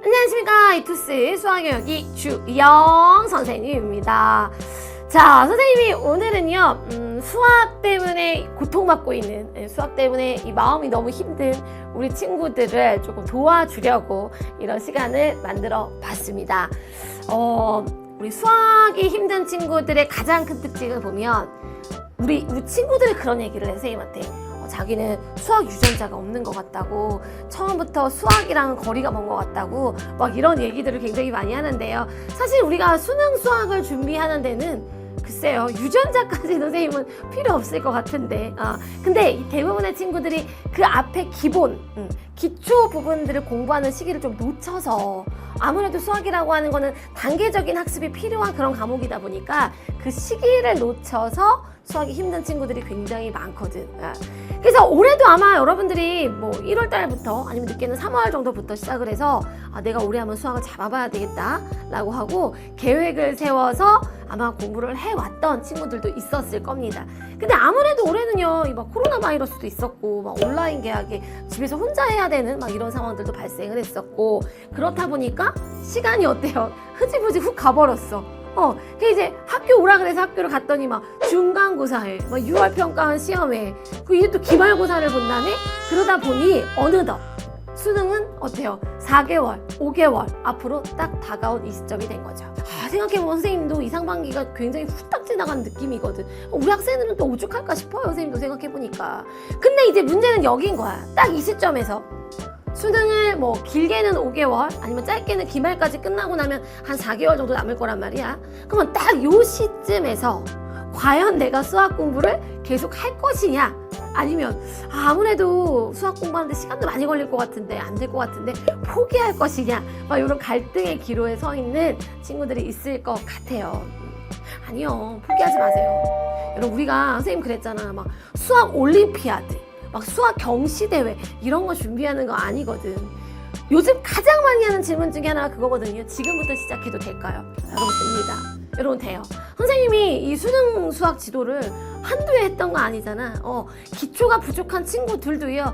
안녕하십니까. 이투스 수학영역이 주영 선생님입니다. 자, 선생님이 오늘은요 수학 때문에 고통받고 있는, 수학 때문에 이 마음이 너무 힘든 우리 친구들을 조금 도와주려고 이런 시간을 만들어 봤습니다. 우리 수학이 힘든 친구들의 가장 큰 특징을 보면 우리 친구들이 그런 얘기를 해, 선생님한테. 자기는 수학 유전자가 없는 것 같다고, 처음부터 수학이랑 거리가 먼 것 같다고 막 이런 얘기들을 굉장히 많이 하는데요. 사실 우리가 수능 수학을 준비하는 데는 글쎄요, 유전자까지 선생님은 필요 없을 것 같은데, 근데 이 대부분의 친구들이 그 앞에 기본, 기초 부분들을 공부하는 시기를 좀 놓쳐서, 아무래도 수학이라고 하는 거는 단계적인 학습이 필요한 그런 과목이다 보니까 그 시기를 놓쳐서 수학이 힘든 친구들이 굉장히 많거든. 그래서 올해도 아마 여러분들이 뭐 1월 달부터 아니면 늦게는 3월 정도부터 시작을 해서 내가 올해 한번 수학을 잡아봐야 되겠다 라고 하고 계획을 세워서 아마 공부를 해왔던 친구들도 있었을 겁니다. 근데 아무래도 올해는요, 막 코로나 바이러스도 있었고, 막 온라인 계약에 집에서 혼자 해야 되는 막 이런 상황들도 발생을 했었고, 그렇다 보니까 시간이 어때요? 흐지부지 훅 가버렸어. 그 이제 학교 오라 그래서 학교를 갔더니 막 중간고사에, 막 6월 평가원 시험에, 그 이제 또 기말고사를 본다네? 그러다 보니 어느덧 수능은 어때요? 4개월, 5개월 앞으로 딱 다가온 이 시점이 된 거죠. 생각해보면 선생님도 이 상반기가 굉장히 후딱 지나가는 느낌이거든. 우리 학생들은 또 오죽할까 싶어요, 선생님도 생각해보니까. 근데 이제 문제는 여기인 거야. 딱 이 시점에서 수능을 뭐 길게는 5개월 아니면 짧게는 기말까지 끝나고 나면 한 4개월 정도 남을 거란 말이야. 그러면 딱 요 시점에서 과연 내가 수학 공부를 계속 할 것이냐, 아니면 아무래도 수학 공부하는데 시간도 많이 걸릴 것 같은데, 안 될 것 같은데 포기할 것이냐, 막 이런 갈등의 기로에 서 있는 친구들이 있을 것 같아요. 아니요, 포기하지 마세요. 여러분, 우리가 선생님 그랬잖아, 막 수학 올림피아드, 막 수학 경시대회 이런 거 준비하는 거 아니거든. 요즘 가장 많이 하는 질문 중에 하나가 그거거든요. 지금부터 시작해도 될까요? 여러분, 됩니다. 여러분, 돼요. 선생님이 이 수능 수학 지도를 한두 해 했던 거 아니잖아. 기초가 부족한 친구들도요,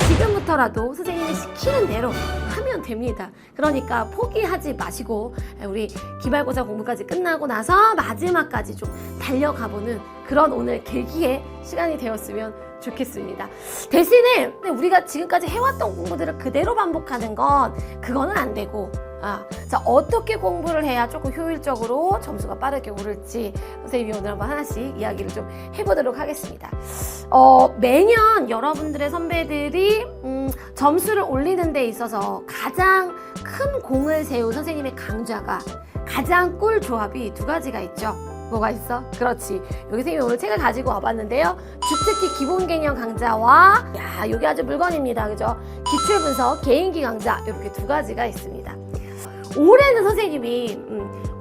지금부터라도 선생님이 시키는 대로 하면 됩니다. 그러니까 포기하지 마시고 우리 기말고사 공부까지 끝나고 나서 마지막까지 좀 달려가보는 그런 오늘 계기의 시간이 되었으면 좋겠습니다. 대신에 우리가 지금까지 해왔던 공부들을 그대로 반복하는 건 그거는 안 되고, 자, 어떻게 공부를 해야 조금 효율적으로 점수가 빠르게 오를지 선생님이 오늘 한번 하나씩 이야기를 좀 해보도록 하겠습니다. 매년 여러분들의 선배들이 점수를 올리는 데 있어서 가장 큰 공을 세운 선생님의 강좌가, 가장 꿀 조합이 두 가지가 있죠. 뭐가 있어? 그렇지. 여기 선생님이 오늘 책을 가지고 와봤는데요. 주특기 기본 개념 강좌와, 여기 아주 물건입니다. 그죠? 기출 분석 개인기 강좌, 이렇게 두 가지가 있습니다. 올해는 선생님이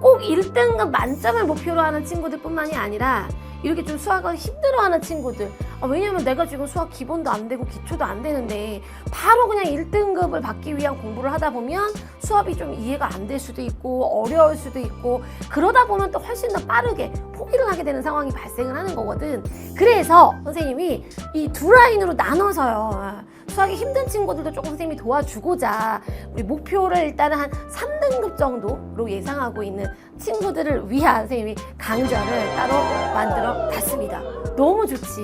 꼭 1등급 만점을 목표로 하는 친구들 뿐만이 아니라 이렇게 좀 수학을 힘들어하는 친구들, 왜냐면 내가 지금 수학 기본도 안 되고 기초도 안 되는데 바로 그냥 1등급을 받기 위한 공부를 하다 보면 수업이 좀 이해가 안 될 수도 있고 어려울 수도 있고, 그러다 보면 또 훨씬 더 빠르게 포기를 하게 되는 상황이 발생을 하는 거거든. 그래서 선생님이 이 두 라인으로 나눠서요, 수학이 힘든 친구들도 조금 선생님이 도와주고자 우리 목표를 일단은 한 3등급 정도로 예상하고 있는 친구들을 위한 선생님이 강좌를 따로 만들어 봤습니다. 너무 좋지.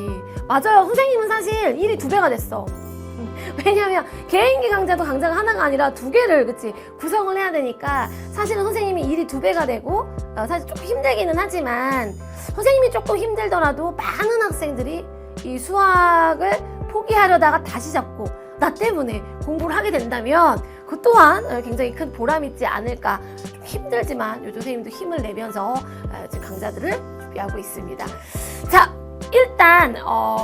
맞아요. 선생님은 사실 일이 2배가 됐어. 왜냐면 개인기 강좌도 강좌가 하나가 아니라 2개를 그치 구성을 해야 되니까 사실은 선생님이 일이 2배가 되고, 사실 조금 힘들기는 하지만 선생님이 조금 힘들더라도 많은 학생들이 이 수학을 포기하려다가 다시 잡고 나 때문에 공부를 하게 된다면 그 또한 굉장히 큰 보람이 있지 않을까. 좀 힘들지만 요즘 선생님도 힘을 내면서 지금 강좌들을 준비하고 있습니다. 자, 일단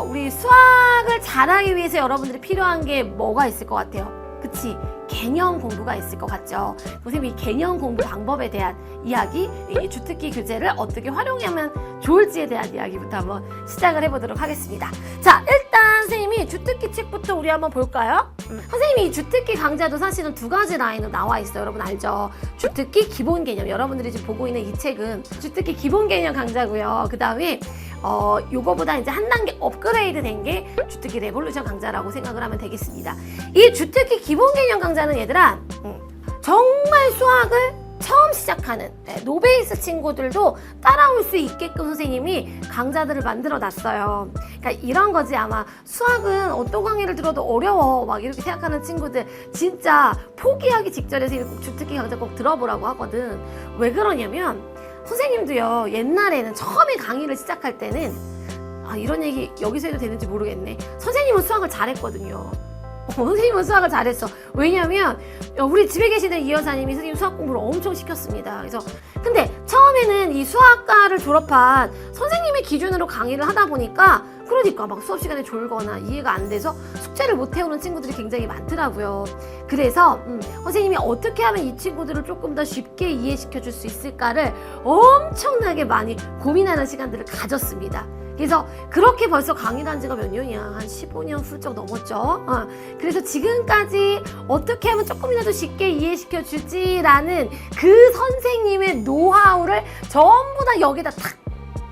우리 수학을 잘하기 위해서 여러분들이 필요한 게 뭐가 있을 것 같아요? 그치? 개념 공부가 있을 것 같죠. 선생님이 이 개념 공부 방법에 대한 이야기, 이 주특기 교재를 어떻게 활용하면 좋을지에 대한 이야기부터 한번 시작을 해보도록 하겠습니다. 자, 일단 선생님이 주특기 책부터 우리 한번 볼까요? 선생님이 이 주특기 강좌도 사실은 2가지 라인으로 나와 있어요. 여러분 알죠? 주특기 기본 개념, 여러분들이 지금 보고 있는 이 책은 주특기 기본 개념 강좌고요. 그 다음에 요거보다 이제 한 단계 업그레이드 된 게 주특기 레볼루션 강좌라고 생각을 하면 되겠습니다. 이 주특기 기본 개념 강좌 일단은 얘들아 정말 수학을 처음 시작하는 노베이스 친구들도 따라올 수 있게끔 선생님이 강좌들을 만들어 놨어요. 그러니까 이런 거지. 아마 수학은 어떤 강의를 들어도 어려워 막 이렇게 생각하는 친구들 진짜 포기하기 직전에 선생님이 꼭 주특기 강좌 꼭 들어보라고 하거든. 왜 그러냐면 선생님도요, 옛날에는 처음에 강의를 시작할 때는 이런 얘기 여기서 해도 되는지 모르겠네. 선생님은 수학을 잘했거든요. 선생님은 수학을 잘했어. 왜냐면 우리 집에 계시는 이 여사님이 선생님 수학 공부를 엄청 시켰습니다. 그래서 근데 처음에는 이 수학과를 졸업한 선생님의 기준으로 강의를 하다 보니까 그러니까 막 수업 시간에 졸거나 이해가 안 돼서 숙제를 못 해오는 친구들이 굉장히 많더라고요. 그래서 선생님이 어떻게 하면 이 친구들을 조금 더 쉽게 이해시켜 줄 수 있을까를 엄청나게 많이 고민하는 시간들을 가졌습니다. 그래서 그렇게 벌써 강의를 한 지가 몇 년이야. 한 15년 훌쩍 넘었죠. 그래서 지금까지 어떻게 하면 조금이라도 쉽게 이해시켜 주지라는 그 선생님의 노하우를 전부 다 여기다 탁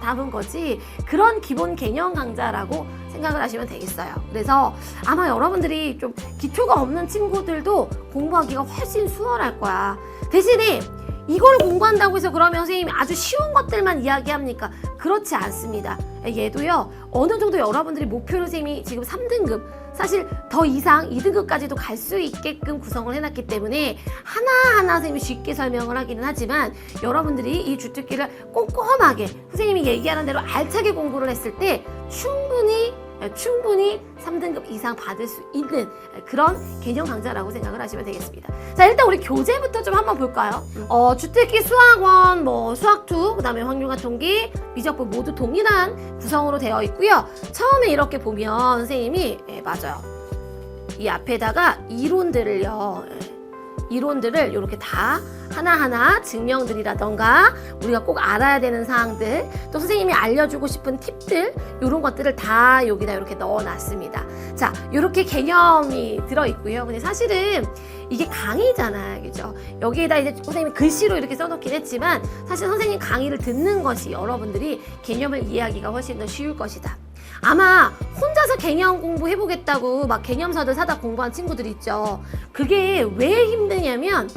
담은 거지. 그런 기본 개념 강좌라고 생각을 하시면 되겠어요. 그래서 아마 여러분들이 좀 기초가 없는 친구들도 공부하기가 훨씬 수월할 거야. 대신에 이걸 공부한다고 해서 그러면 선생님이 아주 쉬운 것들만 이야기합니까? 그렇지 않습니다. 얘도요, 어느 정도 여러분들이 목표로 선생님이 지금 3등급, 사실 더 이상 2등급까지도 갈 수 있게끔 구성을 해놨기 때문에 하나하나 선생님이 쉽게 설명을 하기는 하지만 여러분들이 이 주특기를 꼼꼼하게 선생님이 얘기하는 대로 알차게 공부를 했을 때 충분히 3등급 이상 받을 수 있는 그런 개념 강좌라고 생각을 하시면 되겠습니다. 자, 일단 우리 교재부터 좀 한번 볼까요? 주특기 수학원, 수학2, 그 다음에 확률과 통계, 미적분 모두 동일한 구성으로 되어 있고요. 처음에 이렇게 보면 선생님이 맞아요. 이 앞에다가 이론들을 이렇게 다 하나하나 증명들이라던가 우리가 꼭 알아야 되는 사항들, 또 선생님이 알려주고 싶은 팁들, 이런 것들을 다 여기다 이렇게 넣어놨습니다. 자, 이렇게 개념이 들어있고요. 근데 사실은 이게 강의잖아요. 그죠? 여기에다 이제 선생님이 글씨로 이렇게 써놓긴 했지만 사실 선생님 강의를 듣는 것이 여러분들이 개념을 이해하기가 훨씬 더 쉬울 것이다. 아마 혼자서 개념 공부해보겠다고 막 개념서들 사다 공부한 친구들 있죠. 그게 왜 힘드냐면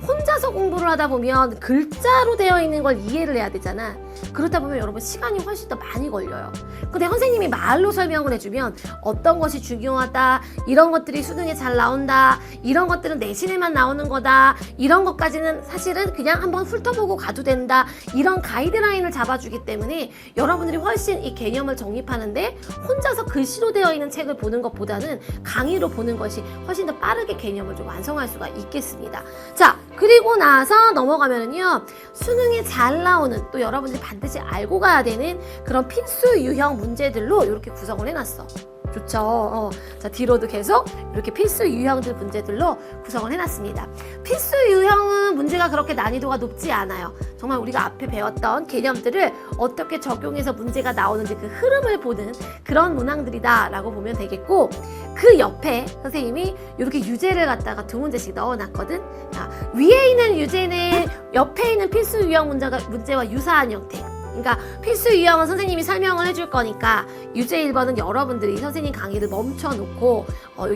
혼자서 공부를 하다 보면 글자로 되어 있는 걸 이해를 해야 되잖아. 그렇다 보면 여러분 시간이 훨씬 더 많이 걸려요. 근데 선생님이 말로 설명을 해주면 어떤 것이 중요하다, 이런 것들이 수능에 잘 나온다, 이런 것들은 내신에만 나오는 거다, 이런 것까지는 사실은 그냥 한번 훑어보고 가도 된다, 이런 가이드라인을 잡아주기 때문에 여러분들이 훨씬 이 개념을 정립하는데 혼자서 글씨로 되어 있는 책을 보는 것보다는 강의로 보는 것이 훨씬 더 빠르게 개념을 좀 완성할 수가 있겠습니다. 자, 그리고 나서 넘어가면은요, 수능에 잘 나오는, 또 여러분들이 반드시 알고 가야 되는 그런 필수 유형 문제들로 이렇게 구성을 해놨어. 좋죠. 자, 뒤로도 계속 이렇게 필수 유형들 문제들로 구성을 해놨습니다. 필수 유형은 문제가 그렇게 난이도가 높지 않아요. 정말 우리가 앞에 배웠던 개념들을 어떻게 적용해서 문제가 나오는지 그 흐름을 보는 그런 문항들이다 라고 보면 되겠고, 그 옆에 선생님이 이렇게 유제를 갖다가 2문제씩 넣어놨거든. 자, 위에 있는 유제는 옆에 있는 필수 유형 문제와 유사한 형태. 그러니까 필수 유형은 선생님이 설명을 해줄 거니까 유제 1번은 여러분들이 선생님 강의를 멈춰놓고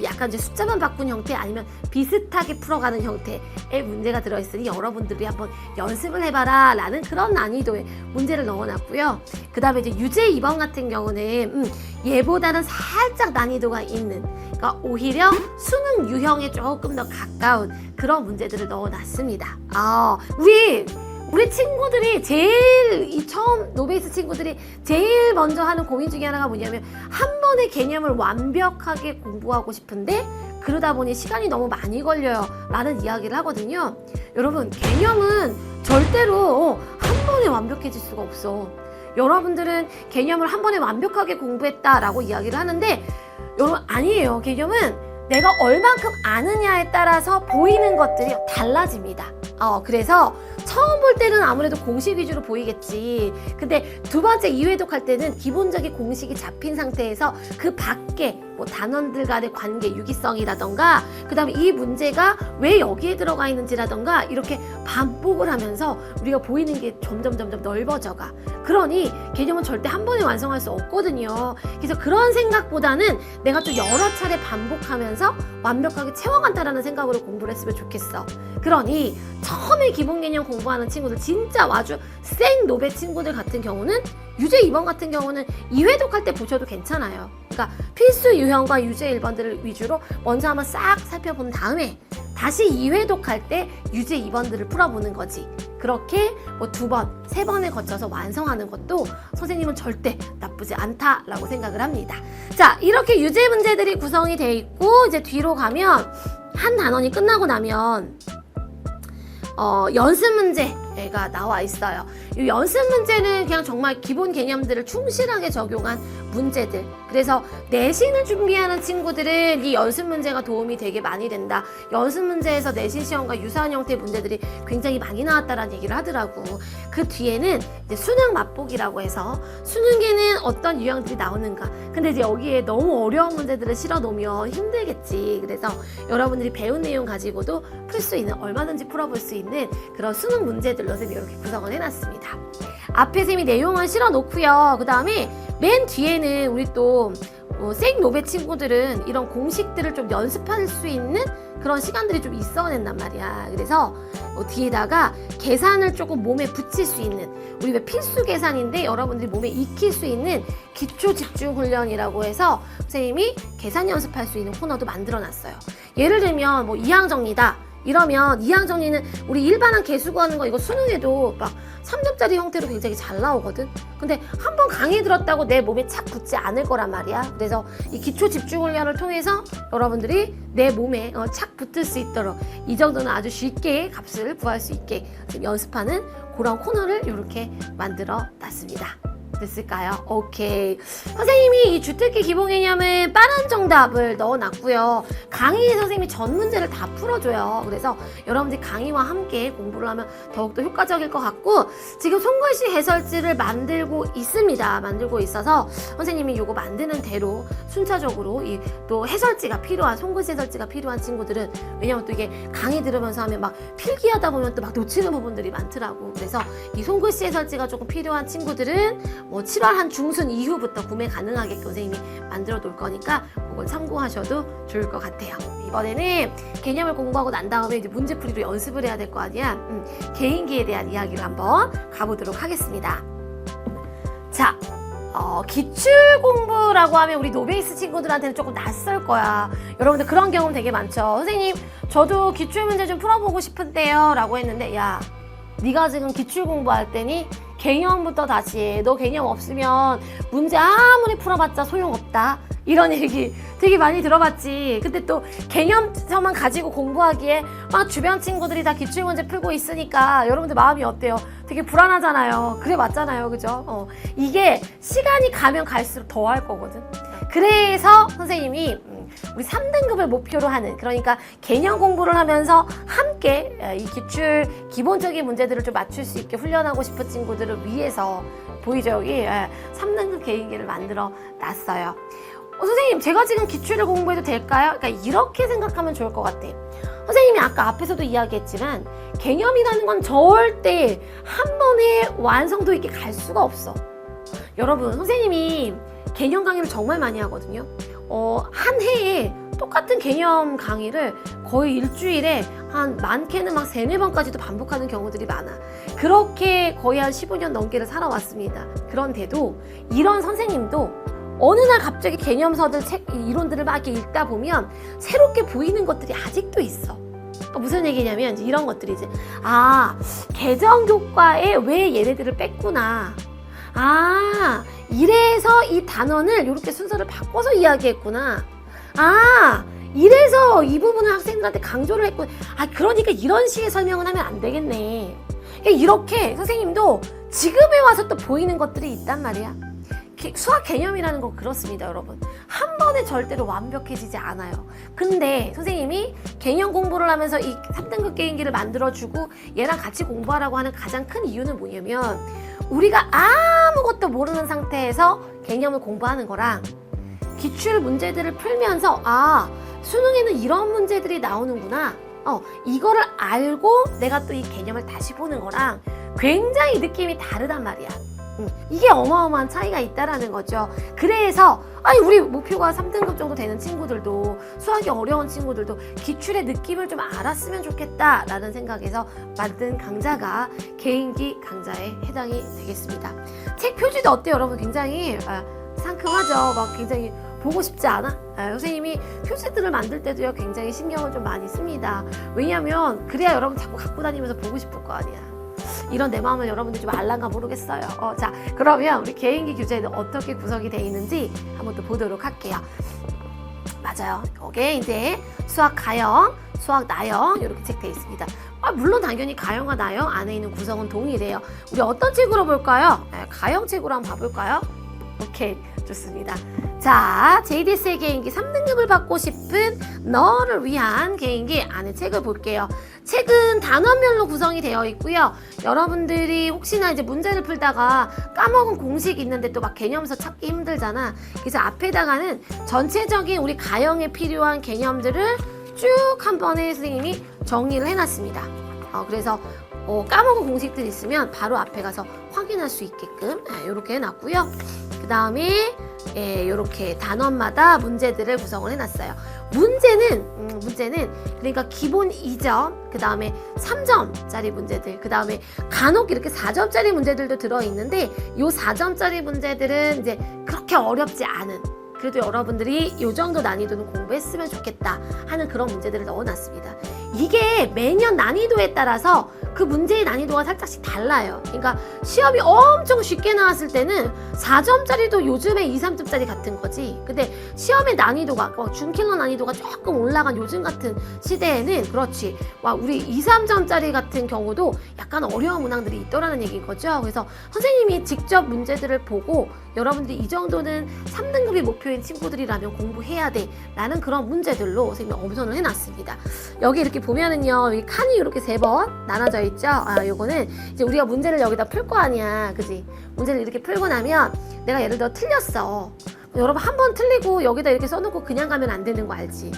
약간 이제 숫자만 바꾼 형태, 아니면 비슷하게 풀어가는 형태의 문제가 들어있으니 여러분들이 한번 연습을 해봐라 라는 그런 난이도의 문제를 넣어놨고요. 그 다음에 이제 유제 2번 같은 경우는 얘보다는 살짝 난이도가 있는, 그러니까 오히려 수능 유형에 조금 더 가까운 그런 문제들을 넣어놨습니다. 우리 친구들이 제일 처음 노베이스 친구들이 제일 먼저 하는 고민 중에 하나가 뭐냐면 한 번의 개념을 완벽하게 공부하고 싶은데 그러다 보니 시간이 너무 많이 걸려요 라는 이야기를 하거든요. 여러분, 개념은 절대로 한 번에 완벽해질 수가 없어. 여러분들은 개념을 한 번에 완벽하게 공부했다라고 이야기를 하는데 여러분, 아니에요. 개념은 내가 얼만큼 아느냐에 따라서 보이는 것들이 달라집니다. 그래서 처음 볼 때는 아무래도 공식 위주로 보이겠지. 근데 두 번째 2회독 할 때는 기본적인 공식이 잡힌 상태에서 그 밖에 뭐 단원들 간의 관계 유기성이라던가 그 다음에 이 문제가 왜 여기에 들어가 있는지라던가 이렇게 반복을 하면서 우리가 보이는 게 점점 넓어져가. 그러니 개념은 절대 한 번에 완성할 수 없거든요. 그래서 그런 생각보다는 내가 좀 여러 차례 반복하면서 완벽하게 채워간다라는 생각으로 공부를 했으면 좋겠어. 그러니 처음에 기본 개념 공부하는 친구들, 진짜 아주 생 노베 친구들 같은 경우는 유제 2번 같은 경우는 2회독할 때 보셔도 괜찮아요. 그러니까 필수 유형과 유제 1번들을 위주로 먼저 한번 싹 살펴본 다음에 다시 2회독할 때 유제 2번들을 풀어보는 거지. 그렇게 뭐 2번, 3번에 거쳐서 완성하는 것도 선생님은 절대 나쁘지 않다라고 생각을 합니다. 자, 이렇게 유제 문제들이 구성이 돼 있고 이제 뒤로 가면 한 단원이 끝나고 나면 연습 문제가 나와 있어요. 이 연습 문제는 그냥 정말 기본 개념들을 충실하게 적용한 문제들. 그래서 내신을 준비하는 친구들은 이 연습 문제가 도움이 되게 많이 된다. 연습 문제에서 내신 시험과 유사한 형태의 문제들이 굉장히 많이 나왔다라는 얘기를 하더라고. 그 뒤에는 이제 수능 맛보기라고 해서 수능에는 어떤 유형들이 나오는가. 근데 이제 여기에 너무 어려운 문제들을 실어 놓으면 힘들겠지. 그래서 여러분들이 배운 내용 가지고도 풀 수 있는, 얼마든지 풀어볼 수 있는 그런 수능 문제들로 선생님이 이렇게 구성을 해놨습니다. 앞에 선생님이 내용을 실어 놓고요. 그 다음에 맨 뒤에는 우리 또 생 노베 친구들은 이런 공식들을 좀 연습할 수 있는 그런 시간들이 좀 있어야 된단 말이야. 그래서 뒤에다가 계산을 조금 몸에 붙일 수 있는, 우리 왜 필수 계산인데 여러분들이 몸에 익힐 수 있는 기초 집중 훈련이라고 해서 선생님이 계산 연습할 수 있는 코너도 만들어 놨어요. 예를 들면 뭐 이항 정리다 이러면 이항 정리는 우리 일반한 개수 구하는 거 이거 수능에도 막 3점짜리 형태로 굉장히 잘 나오거든. 근데 한 번 강의 들었다고 내 몸에 착 붙지 않을 거란 말이야. 그래서 이 기초 집중 훈련을 통해서 여러분들이 내 몸에 착 붙을 수 있도록 이 정도는 아주 쉽게 값을 구할 수 있게 연습하는 그런 코너를 이렇게 만들어 놨습니다. 됐을까요? 오케이. 선생님이 이 주특기 기본 개념에 빠른 정답을 넣어놨고요. 강의에 선생님이 전 문제를 다 풀어줘요. 그래서 여러분들이 강의와 함께 공부를 하면 더욱더 효과적일 것 같고, 지금 손글씨 해설지를 만들고 있습니다. 만들고 있어서 선생님이 이거 만드는 대로 순차적으로 이 또 해설지가 필요한, 손글씨 해설지가 필요한 친구들은, 왜냐면 또 이게 강의 들으면서 하면 막 필기하다 보면 또 막 놓치는 부분들이 많더라고. 그래서 이 손글씨 해설지가 조금 필요한 친구들은 뭐 7월 한 중순 이후부터 구매 가능하게끔 선생님이 만들어 놓을 거니까 그걸 참고하셔도 좋을 것 같아요. 이번에는 개념을 공부하고 난 다음에 이제 문제풀이로 연습을 해야 될 거 아니야. 개인기에 대한 이야기를 한번 가보도록 하겠습니다. 자, 기출 공부라고 하면 우리 노베이스 친구들한테는 조금 낯설 거야. 여러분들 그런 경험 되게 많죠. 선생님, 저도 기출 문제 좀 풀어보고 싶은데요 라고 했는데, 야, 네가 지금 기출 공부할 때니 개념부터 다시 해. 너 개념 없으면 문제 아무리 풀어봤자 소용없다. 이런 얘기 되게 많이 들어봤지. 근데 또 개념서만 가지고 공부하기에 막 주변 친구들이 다 기출문제 풀고 있으니까 여러분들 마음이 어때요? 되게 불안하잖아요. 그래, 맞잖아요. 그죠? 이게 시간이 가면 갈수록 더 할 거거든. 그래서 선생님이 우리 3등급을 목표로 하는, 그러니까 개념 공부를 하면서 함께 이 기출 기본적인 문제들을 좀 맞출 수 있게 훈련하고 싶은 친구들을 위해서 보이죠? 여기 3등급 개인기를 만들어 놨어요. 선생님, 제가 지금 기출을 공부해도 될까요? 그러니까 이렇게 생각하면 좋을 것 같아. 선생님이 아까 앞에서도 이야기했지만 개념이라는 건 절대 한 번에 완성도 있게 갈 수가 없어. 여러분, 선생님이 개념 강의를 정말 많이 하거든요. 한 해에 똑같은 개념 강의를 거의 일주일에 한 많게는 막 3-4번까지도 반복하는 경우들이 많아. 그렇게 거의 한 15년 넘게를 살아왔습니다. 그런데도 이런 선생님도 어느 날 갑자기 개념서들, 책, 이론들을 막 이렇게 읽다 보면 새롭게 보이는 것들이 아직도 있어. 무슨 얘기냐면 이런 것들이지. 아, 개정교과에 왜 얘네들을 뺐구나. 아, 이래서 이 단원을 이렇게 순서를 바꿔서 이야기했구나. 아, 이래서 이 부분을 학생들한테 강조를 했구나. 아, 그러니까 이런 식의 설명을 하면 안 되겠네. 이렇게 선생님도 지금에 와서 또 보이는 것들이 있단 말이야. 수학 개념이라는 건 그렇습니다, 여러분. 한 번에 절대로 완벽해지지 않아요. 근데 선생님이 개념 공부를 하면서 이 3등급 개인기를 만들어주고 얘랑 같이 공부하라고 하는 가장 큰 이유는 뭐냐면, 우리가 아무것도 모르는 상태에서 개념을 공부하는 거랑 기출 문제들을 풀면서 아, 수능에는 이런 문제들이 나오는구나. 이거를 알고 내가 또 이 개념을 다시 보는 거랑 굉장히 느낌이 다르단 말이야. 이게 어마어마한 차이가 있다라는 거죠. 그래서 아니 우리 목표가 3등급 정도 되는 친구들도 수학이 어려운 친구들도 기출의 느낌을 좀 알았으면 좋겠다라는 생각에서 만든 강좌가 개인기 강좌에 해당이 되겠습니다. 책 표지도 어때요 여러분? 굉장히 상큼하죠. 막 굉장히 보고 싶지 않아? 선생님이 표지들을 만들 때도요 굉장히 신경을 좀 많이 씁니다. 왜냐하면 그래야 여러분 자꾸 갖고 다니면서 보고 싶을 거 아니야. 이런 내 마음을 여러분들 좀 알란가 모르겠어요. 자, 그러면 우리 개인기 교재는 어떻게 구성이 되어 있는지 한번 또 보도록 할게요. 맞아요. 여기에 이제 수학 가형, 수학 나형 이렇게 책 되어 있습니다. 물론 당연히 가형과 나형 안에 있는 구성은 동일해요. 우리 어떤 책으로 볼까요? 가형 책으로 한번 봐볼까요? 오케이, 좋습니다. 자, JDS의 개인기 3등급을 받고 싶은 너를 위한 개인기 안에 책을 볼게요. 책은 단원별로 구성이 되어 있고요. 여러분들이 혹시나 이제 문제를 풀다가 까먹은 공식이 있는데 또 막 개념서 찾기 힘들잖아. 그래서 앞에다가는 전체적인 우리 가형에 필요한 개념들을 쭉 한 번에 선생님이 정리를 해놨습니다. 그래서 까먹은 공식들 있으면 바로 앞에 가서 확인할 수 있게끔 이렇게 해놨고요. 그 다음에 이렇게 단원마다 문제들을 구성을 해놨어요. 문제는 그러니까 기본 2점, 그 다음에 3점짜리 문제들, 그 다음에 간혹 이렇게 4점짜리 문제들도 들어있는데 이 4점짜리 문제들은 이제 그렇게 어렵지 않은, 그래도 여러분들이 이 정도 난이도는 공부했으면 좋겠다 하는 그런 문제들을 넣어놨습니다. 이게 매년 난이도에 따라서 그 문제의 난이도가 살짝씩 달라요. 그러니까 시험이 엄청 쉽게 나왔을 때는 4점짜리도 요즘에 2, 3점짜리 같은 거지. 근데 시험의 난이도가 준킬러 난이도가 조금 올라간 요즘 같은 시대에는 그렇지. 우리 2, 3점짜리 같은 경우도 약간 어려운 문항들이 있더라는 얘기인 거죠. 그래서 선생님이 직접 문제들을 보고 여러분들이 이 정도는 3등급이 목표인 친구들이라면 공부해야 돼 라는 그런 문제들로 선생님이 엄선을 해놨습니다. 여기 이렇게 보면은요, 이 칸이 이렇게 3번 나눠져 있죠. 요거는 이제 우리가 문제를 여기다 풀 거 아니야, 그지? 문제를 이렇게 풀고 나면 내가 예를 들어 틀렸어. 여러분 한 번 틀리고 여기다 이렇게 써놓고 그냥 가면 안 되는 거 알지?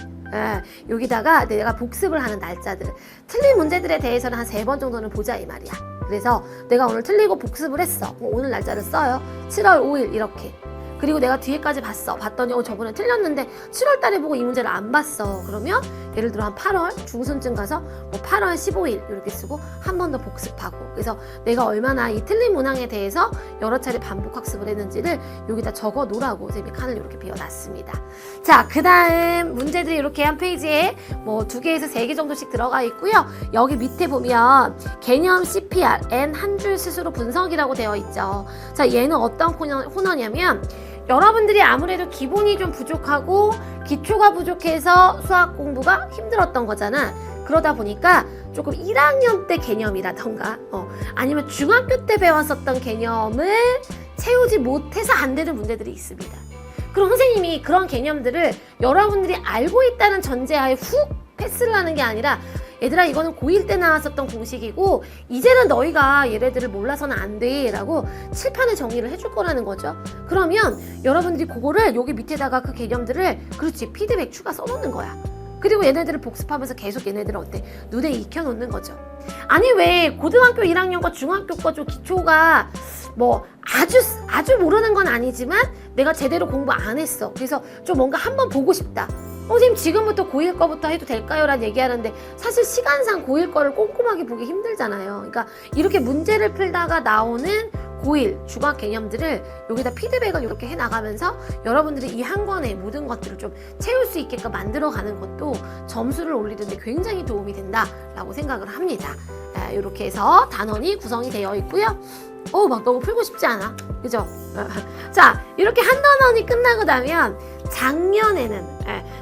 여기다가 내가 복습을 하는 날짜들, 틀린 문제들에 대해서는 한 3번 정도는 보자 이 말이야. 그래서 내가 오늘 틀리고 복습을 했어. 오늘 날짜를 써요. 7월 5일 이렇게. 그리고 내가 뒤에까지 봤더니 저번에 틀렸는데 7월 달에 보고 이 문제를 안 봤어. 그러면 예를 들어 한 8월 중순쯤 가서 8월 15일 이렇게 쓰고 한 번 더 복습하고, 그래서 내가 얼마나 이 틀린 문항에 대해서 여러 차례 반복 학습을 했는지를 여기다 적어 놓으라고 선생님이 칸을 이렇게 비워놨습니다. 자, 그 다음 문제들이 이렇게 한 페이지에 2개에서 3개 정도씩 들어가 있고요. 여기 밑에 보면 개념 CPR, N 한 줄 스스로 분석이라고 되어 있죠. 자, 얘는 어떤 코너냐면 여러분들이 아무래도 기본이 좀 부족하고 기초가 부족해서 수학 공부가 힘들었던 거잖아. 그러다 보니까 조금 1학년 때 개념이라던가 아니면 중학교 때 배웠었던 개념을 채우지 못해서 안 되는 문제들이 있습니다. 그럼 선생님이 그런 개념들을 여러분들이 알고 있다는 전제하에 훅 패스를 하는 게 아니라, 얘들아 이거는 고1 때 나왔었던 공식이고 이제는 너희가 얘네들을 몰라서는 안 돼 라고 칠판에 정리를 해줄 거라는 거죠. 그러면 여러분들이 그거를 여기 밑에다가 그 개념들을 그렇지 피드백 추가 써놓는 거야. 그리고 얘네들을 복습하면서 계속 얘네들을 눈에 익혀놓는 거죠. 아니 왜 고등학교 1학년과 중학교 거 좀 기초가 아주 모르는 건 아니지만 내가 제대로 공부 안 했어. 그래서 좀 뭔가 한번 보고 싶다. 선생님 지금부터 고1 거부터 해도 될까요? 라는 얘기하는데 사실 시간상 고1 거를 꼼꼼하게 보기 힘들잖아요. 그러니까 이렇게 문제를 풀다가 나오는 고1 중학 개념들을 여기다 피드백을 이렇게 해나가면서 여러분들이 이 한 권의 모든 것들을 좀 채울 수 있게끔 만들어가는 것도 점수를 올리는데 굉장히 도움이 된다라고 생각을 합니다. 이렇게 해서 단원이 구성이 되어 있고요. 막 너무 풀고 싶지 않아? 그죠? 자, 이렇게 한 단원이 끝나고 나면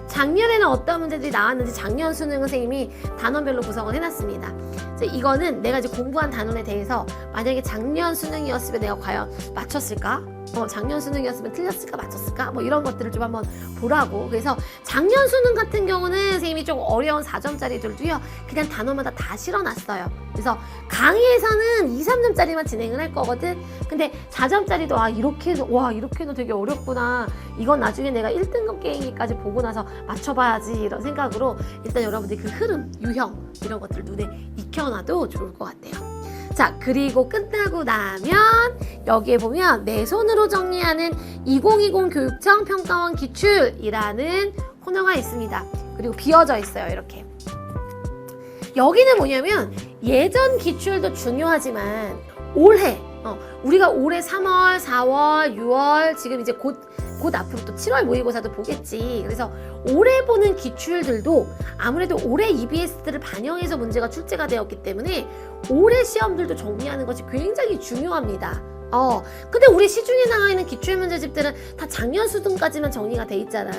작년에는 어떤 문제들이 나왔는지 작년 수능 선생님이 단원별로 구성을 해놨습니다. 이거는 내가 이제 공부한 단원에 대해서 만약에 작년 수능이었으면 내가 과연 맞췄을까? 작년 수능이었으면 틀렸을까 맞췄을까 뭐 이런 것들을 좀 한번 보라고. 그래서 작년 수능 같은 경우는 선생님이 좀 어려운 4점짜리들도요 그냥 단어마다 다 실어놨어요. 그래서 강의에서는 2, 3점짜리만 진행을 할 거거든. 근데 4점짜리도 이렇게는 되게 어렵구나, 이건 나중에 내가 1등급 게임기까지 보고 나서 맞춰봐야지 이런 생각으로 일단 여러분들이 그 흐름, 유형 이런 것들을 눈에 익혀놔도 좋을 것 같아요. 자, 그리고 끝나고 나면 여기에 보면 내 손으로 정리하는 2020 교육청 평가원 기출이라는 코너가 있습니다. 그리고 비어져 있어요, 이렇게. 여기는 뭐냐면 예전 기출도 중요하지만 올해 우리가 올해 3월, 4월, 6월 지금 이제 곧 앞으로 또 7월 모의고사도 보겠지. 그래서 올해 보는 기출들도 아무래도 올해 EBS들을 반영해서 문제가 출제가 되었기 때문에 올해 시험들도 정리하는 것이 굉장히 중요합니다. 근데 우리 시중에 나와 있는 기출문제집들은 다 작년 수능까지만 정리가 돼 있잖아.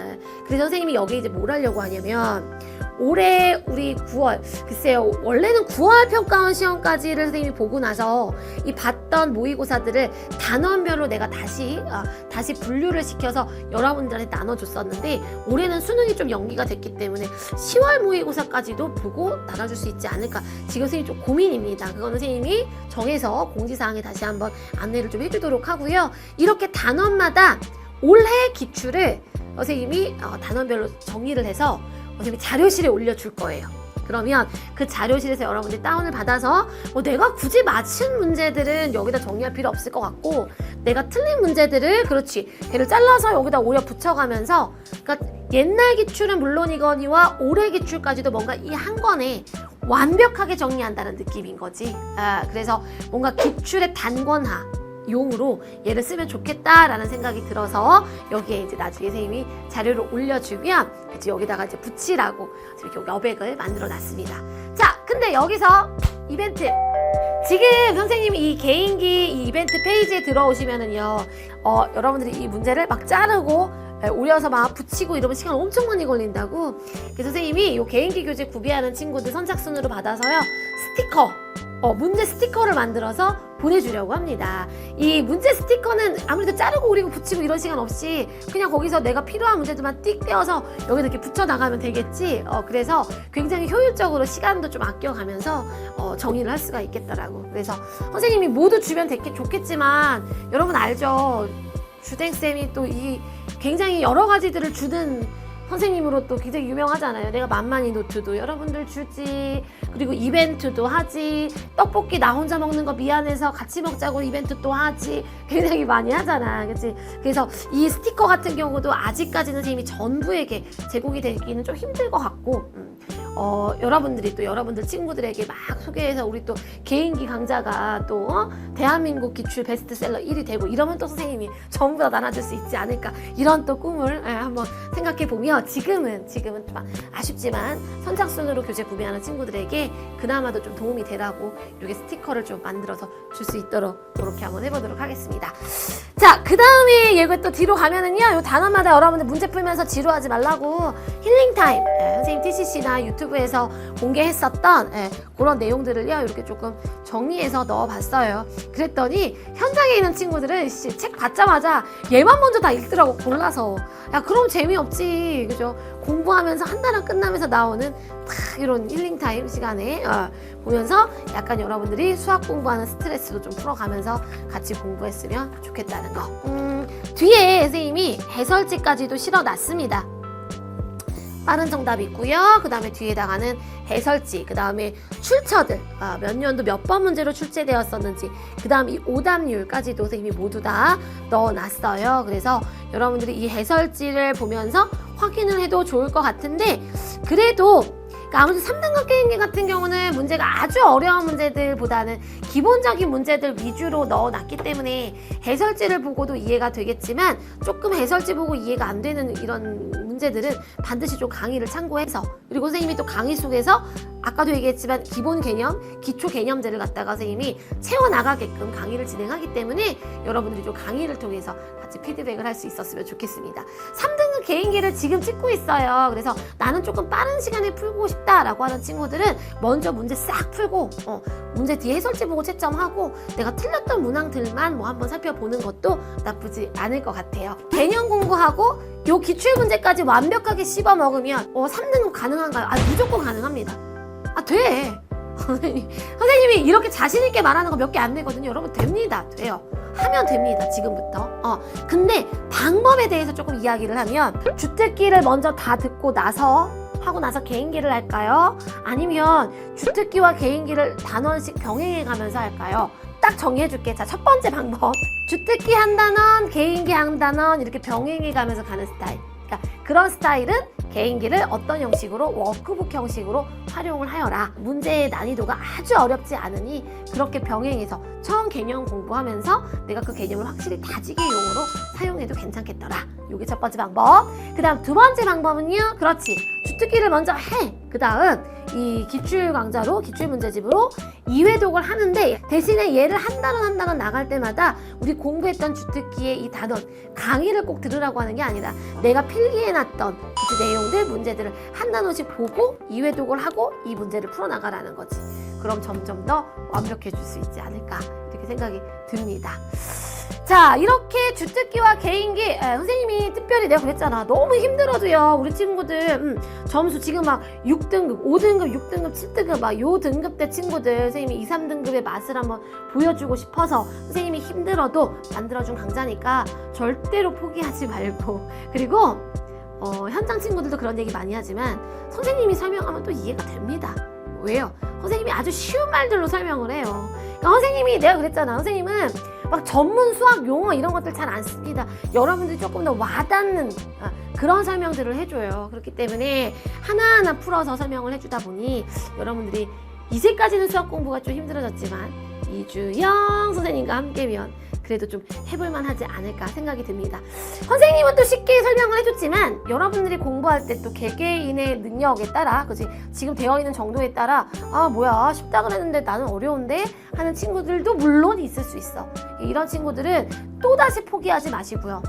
그래서 선생님이 여기 이제 뭘 하려고 하냐면 올해 우리 9월, 글쎄요, 원래는 9월 평가원 시험까지를 선생님이 보고 나서 이 봤던 모의고사들을 단원별로 내가 다시 분류를 시켜서 여러분들한테 나눠줬었는데 올해는 수능이 좀 연기가 됐기 때문에 10월 모의고사까지도 보고 나눠줄 수 있지 않을까 지금 선생님이 좀 고민입니다. 그거는 선생님이 정해서 공지사항에 다시 한번 안내를 좀 해주도록 하고요. 이렇게 단원마다 올해 기출을 선생님이 단원별로 정리를 해서 선생님이 자료실에 올려줄 거예요. 그러면 그 자료실에서 여러분들이 다운을 받아서 내가 굳이 맞춘 문제들은 여기다 정리할 필요 없을 것 같고 내가 틀린 문제들을 걔를 잘라서 여기다 오려 붙여가면서 그러니까 옛날 기출은 물론이거니와 올해 기출까지도 뭔가 이 한 권에 완벽하게 정리한다는 느낌인 거지. 그래서 뭔가 기출의 단권화 용으로 얘를 쓰면 좋겠다라는 생각이 들어서 여기에 이제 나중에 선생님이 자료를 올려주면 이제 여기다가 이제 붙이라고 이렇게 여백을 만들어 놨습니다. 자, 근데 여기서 이벤트. 지금 선생님이 이 개인기 이 이벤트 페이지에 들어오시면은요, 여러분들이 이 문제를 막 자르고 올려서 막 붙이고 이러면 시간 엄청 많이 걸린다고. 그래서 선생님이 이 개인기 교재 구비하는 친구들 선착순으로 받아서요, 스티커, 문제 스티커를 만들어서 보내주려고 합니다. 이 문제 스티커는 아무래도 자르고 오리고 붙이고 이런 시간 없이 그냥 거기서 내가 필요한 문제들만 띡 떼어서 여기다 이렇게 붙여나가면 되겠지. 그래서 굉장히 효율적으로 시간도 좀 아껴가면서 정리를 할 수가 있겠더라고. 그래서 선생님이 모두 주면 좋겠지만 여러분 알죠? 주댕쌤이 또 이 굉장히 여러 가지들을 주는 선생님으로 또 굉장히 유명하잖아요. 내가 만만히 노트도 여러분들 주지, 그리고 이벤트도 하지, 떡볶이 나 혼자 먹는 거 미안해서 같이 먹자고 이벤트 또 하지, 굉장히 많이 하잖아, 그치? 그래서 이 스티커 같은 경우도 아직까지는 선생님이 전부에게 제공이 되기는 좀 힘들 것 같고, 여러분들이 또 여러분들 친구들에게 막 소개해서 우리 또 개인기 강자가 또 대한민국 기출 베스트셀러 1위 되고 이러면 또 선생님이 전부 다 나눠줄 수 있지 않을까, 이런 또 꿈을 한번 생각해 보며 지금은 좀 아쉽지만 선착순으로 교재 구매하는 친구들에게 그나마도 좀 도움이 되라고 이렇게 스티커를 좀 만들어서 줄 수 있도록 이렇게 한번 해보도록 하겠습니다. 자, 그 다음에 얘가 또 뒤로 가면은요, 요 단원마다 여러분들 문제 풀면서 지루하지 말라고 힐링타임, 선생님 TCC나 유튜브에서 공개했었던 그런 내용들을요 이렇게 조금 정리해서 넣어봤어요. 그랬더니 현장에 있는 친구들은 책 받자마자 얘만 먼저 다 읽더라고, 골라서. 야, 그럼 재미없지, 그죠? 공부하면서 한 달은 끝나면서 나오는 딱 이런 힐링타임 시간에 보면서 약간 여러분들이 수학 공부하는 스트레스도 좀 풀어가면서 같이 공부했으면 좋겠다는 거. 뒤에 선생님이 해설지까지도 실어놨습니다. 빠른 정답 있고요. 그 다음에 뒤에다가는 해설지, 그 다음에 출처들, 몇 년도 몇 번 문제로 출제되었었는지, 그 다음 이 오답률까지도 선생님이 모두 다 넣어놨어요. 그래서 여러분들이 이 해설지를 보면서 확인을 해도 좋을 것 같은데, 그래도 아무래도 3등급 게임기 같은 경우는 문제가 아주 어려운 문제들보다는 기본적인 문제들 위주로 넣어놨기 때문에 해설지를 보고도 이해가 되겠지만, 조금 해설지 보고 이해가 안 되는 이런 문제들은 반드시 좀 강의를 참고해서, 그리고 선생님이 또 강의 속에서 아까도 얘기했지만 기본 개념, 기초 개념들을 갖다가 선생님이 채워나가게끔 강의를 진행하기 때문에 여러분들이 좀 강의를 통해서 같이 피드백을 할 수 있었으면 좋겠습니다. 3등급 개인기를 지금 찍고 있어요. 그래서 나는 조금 빠른 시간에 풀고 싶다라고 하는 친구들은 먼저 문제 싹 풀고 문제 뒤에 해설지 보고 채점하고 내가 틀렸던 문항들만 뭐 한번 살펴보는 것도 나쁘지 않을 것 같아요. 개념 공부하고 요 기출 문제까지 완벽하게 씹어 먹으면 3등급 가능한가요? 무조건 가능합니다. 돼. 선생님이 이렇게 자신 있게 말하는 거 몇 개 안 되거든요. 여러분 돼요. 하면 됩니다. 지금부터. 근데 방법에 대해서 조금 이야기를 하면 주특기를 먼저 다 듣고 나서 하고 나서 개인기를 할까요? 아니면 주특기와 개인기를 단원씩 병행해 가면서 할까요? 딱 정리해 줄게. 자, 첫 번째 방법. 주특기 한 단원, 개인기 한 단원 이렇게 병행해 가면서 가는 스타일. 그러니까 그런 스타일은 개인기를 어떤 형식으로 워크북 형식으로 활용을 하여라. 문제의 난이도가 아주 어렵지 않으니 그렇게 병행해서 처음 개념 공부하면서 내가 그 개념을 확실히 다지기 용으로 사용해도 괜찮겠더라. 이게 첫 번째 방법. 그 다음 두 번째 방법은요. 그렇지. 주특기를 먼저 해. 그 다음 이 기출 강좌로 기출 문제집으로 2회독을 하는데 대신에 얘를 한 단원 나갈 때마다 우리 공부했던 주특기의 이 단원 강의를 꼭 들으라고 하는 게 아니라 내가 필기해놨던 그 내용들 문제들을 한 단원씩 보고 2회독을 하고 이 문제를 풀어나가라는 거지. 그럼 점점 더 완벽해질 수 있지 않을까 이렇게 생각이 듭니다. 자, 이렇게 주특기와 개인기 선생님이 특별히 내가 그랬잖아. 너무 힘들어도요. 우리 친구들 점수 지금 막 6등급, 5등급, 6등급, 7등급 막 요 등급대 친구들 선생님이 2, 3등급의 맛을 한번 보여주고 싶어서 선생님이 힘들어도 만들어준 강좌니까 절대로 포기하지 말고 그리고 현장 친구들도 그런 얘기 많이 하지만 선생님이 설명하면 또 이해가 됩니다. 왜요? 선생님이 아주 쉬운 말들로 설명을 해요. 그러니까 선생님이 내가 그랬잖아. 선생님은 막 전문 수학 용어 이런 것들 잘 안 씁니다. 여러분들이 조금 더 와닿는 그런 설명들을 해줘요. 그렇기 때문에 하나하나 풀어서 설명을 해주다 보니 여러분들이 이제까지는 수학 공부가 좀 힘들어졌지만 이주영 선생님과 함께면 그래도 좀 해볼만 하지 않을까 생각이 듭니다. 선생님은 또 쉽게 설명을 해줬지만 여러분들이 공부할 때 또 개개인의 능력에 따라 그치 지금 되어 있는 정도에 따라 뭐야 쉽다 그랬는데 나는 어려운데 하는 친구들도 물론 있을 수 있어. 이런 친구들은 또다시 포기하지 마시고요.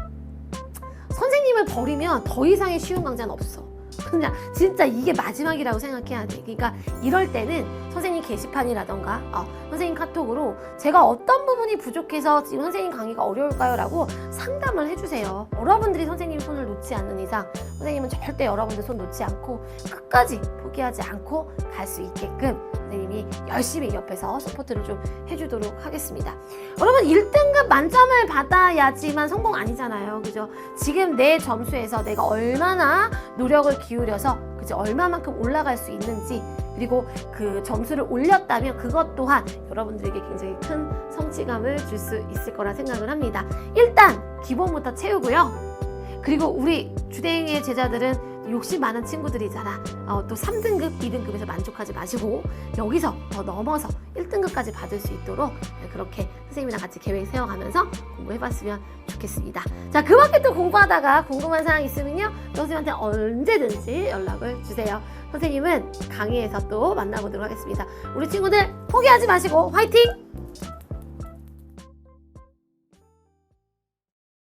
선생님을 버리면 더 이상의 쉬운 강좌는 없어. 그냥 진짜 이게 마지막이라고 생각해야 돼. 그러니까 이럴 때는 선생님 게시판이라던가 선생님 카톡으로 제가 어떤 부분이 부족해서 지금 선생님 강의가 어려울까요? 라고 상담을 해주세요. 여러분들이 선생님 손을 놓지 않는 이상 선생님은 절대 여러분들 손 놓지 않고 끝까지 포기하지 않고 갈 수 있게끔 선생님이 열심히 옆에서 서포트를 좀 해주도록 하겠습니다. 여러분 1등급 만점을 받아야지만 성공 아니잖아요. 그죠? 지금 내 점수에서 내가 얼마나 노력을 기울여서 그죠? 얼마만큼 올라갈 수 있는지 그리고 그 점수를 올렸다면 그것 또한 여러분들에게 굉장히 큰 성취감을 줄 수 있을 거라 생각을 합니다. 일단 기본부터 채우고요. 그리고 우리 주댕이의 제자들은 욕심 많은 친구들이잖아. 또 3등급, 2등급에서 만족하지 마시고 여기서 더 넘어서 1등급까지 받을 수 있도록 그렇게 선생님이랑 같이 계획 세워가면서 공부해봤으면 좋겠습니다. 자, 그 밖에 또 공부하다가 궁금한 사항 있으면요. 선생님한테 언제든지 연락을 주세요. 선생님은 강의에서 또 만나보도록 하겠습니다. 우리 친구들 포기하지 마시고 화이팅!